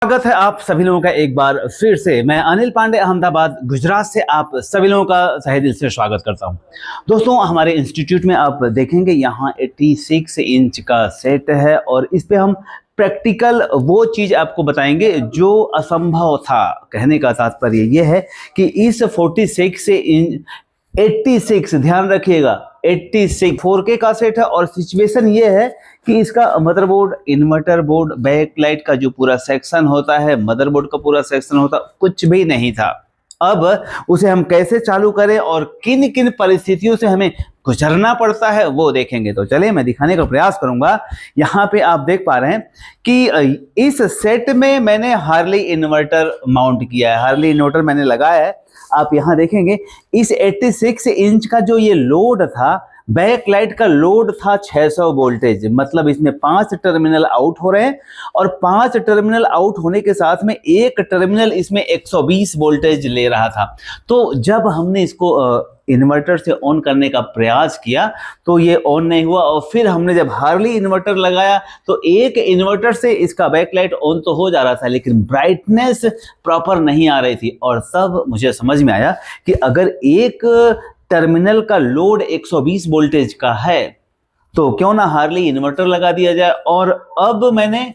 स्वागत है आप सभी लोगों का एक बार फिर से। मैं अनिल पांडे अहमदाबाद गुजरात से आप सभी लोगों का तहे दिल से स्वागत करता हूं। दोस्तों, हमारे इंस्टीट्यूट में आप देखेंगे यहाँ 86 इंच का सेट है और इस पे हम प्रैक्टिकल वो चीज आपको बताएंगे जो असंभव था। कहने का तात्पर्य ये है कि इस 46 इंच 86, ध्यान रखिएगा 86 4K का सेट है और सिचुएशन ये है कि इसका मदरबोर्ड, इन्वर्टर बोर्ड, बैकलाइट का जो पूरा सेक्शन होता है, मदरबोर्ड का पूरा सेक्शन होता, कुछ भी नहीं था। अब उसे हम कैसे चालू करें और किन किन परिस्थितियों से हमें गुजरना पड़ता है वो देखेंगे। तो चलिए मैं दिखाने का प्रयास करूंगा। यहाँ पे आप देख पा रहे हैं कि इस सेट में मैंने हार्ली इन्वर्टर माउंट किया है, हार्ली इन्वर्टर मैंने लगाया है। आप यहाँ देखेंगे इस 86 इंच का जो ये लोड था, बैक लाइट का लोड था 600 वोल्टेज, मतलब इसमें 5 टर्मिनल आउट हो रहे हैं और 5 टर्मिनल आउट होने के साथ में एक टर्मिनल इसमें 120 वोल्टेज ले रहा था। तो जब हमने इसको इन्वर्टर से ऑन करने का प्रयास किया तो ये ऑन नहीं हुआ और फिर हमने जब हार्ली इन्वर्टर लगाया तो एक इन्वर्टर से इसका बैकलाइट ऑन तो हो जा रहा था लेकिन ब्राइटनेस प्रॉपर नहीं आ रही थी। और तब मुझे समझ में आया कि अगर एक टर्मिनल का लोड 120 वोल्टेज का है तो क्यों ना हार्ली इन्वर्टर लगा दिया जाए। और अब मैंने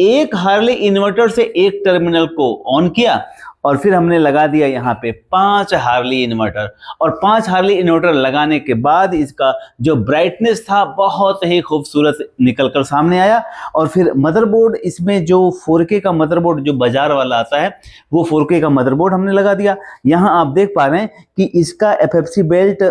एक हार्ली इन्वर्टर से एक टर्मिनल को ऑन किया और फिर हमने लगा दिया यहाँ पे 5 हार्ली इन्वर्टर और 5 हार्ली इन्वर्टर लगाने के बाद इसका जो ब्राइटनेस था बहुत ही खूबसूरत निकलकर सामने आया। और फिर मदरबोर्ड, इसमें जो 4K का मदरबोर्ड जो बाजार वाला आता है वो 4K का मदरबोर्ड हमने लगा दिया। यहाँ आप देख पा रहे हैं कि इसका FFC बेल्ट,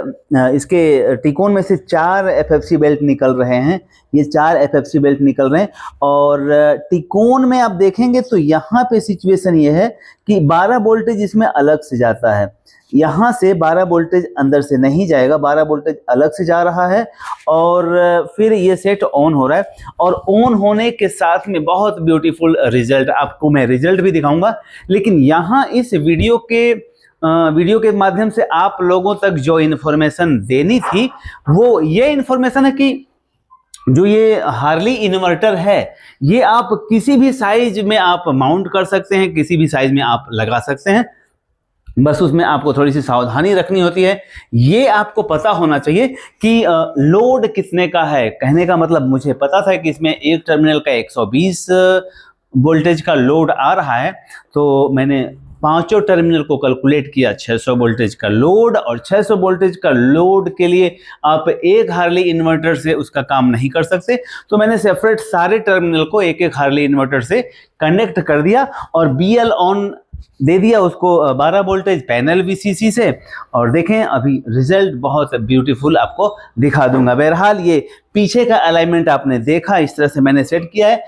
इसके टिकोन में से 4 FFC बेल्ट निकल रहे हैं, ये 4 FFC बेल्ट निकल रहे हैं। और टिकोन में आप देखेंगे तो यहाँ पे सिचुएशन ये है कि 12 वोल्टेज इसमें अलग से जाता है, यहाँ से 12 वोल्टेज अंदर से नहीं जाएगा, 12 वोल्टेज अलग से जा रहा है। और फिर ये सेट ऑन हो रहा है और ऑन होने के साथ में बहुत ब्यूटीफुल रिजल्ट, आपको मैं रिजल्ट भी दिखाऊंगा। लेकिन यहाँ इस वीडियो के माध्यम से आप लोगों तक जो इन्फॉर्मेशन देनी थी वो ये इन्फॉर्मेशन है कि जो ये हार्ली इन्वर्टर है ये आप किसी भी साइज में आप माउंट कर सकते हैं, किसी भी साइज में आप लगा सकते हैं। बस उसमें आपको थोड़ी सी सावधानी रखनी होती है। ये आपको पता होना चाहिए कि लोड कितने का है। कहने का मतलब मुझे पता था कि इसमें एक टर्मिनल का 120 वोल्टेज का लोड आ रहा है, तो मैंने पांचों टर्मिनल को कैलकुलेट किया 600 वोल्टेज का लोड। और 600 वोल्टेज का लोड के लिए आप एक हार्ली इन्वर्टर से उसका काम नहीं कर सकते, तो मैंने सेपरेट सारे टर्मिनल को एक एक हार्ली इन्वर्टर से कनेक्ट कर दिया और BL ऑन दे दिया उसको 12 वोल्टेज पैनल VCC से। और देखें अभी रिजल्ट बहुत ब्यूटीफुल आपको दिखा दूंगा। बहरहाल ये पीछे का अलाइनमेंट आपने देखा, इस तरह से मैंने सेट किया है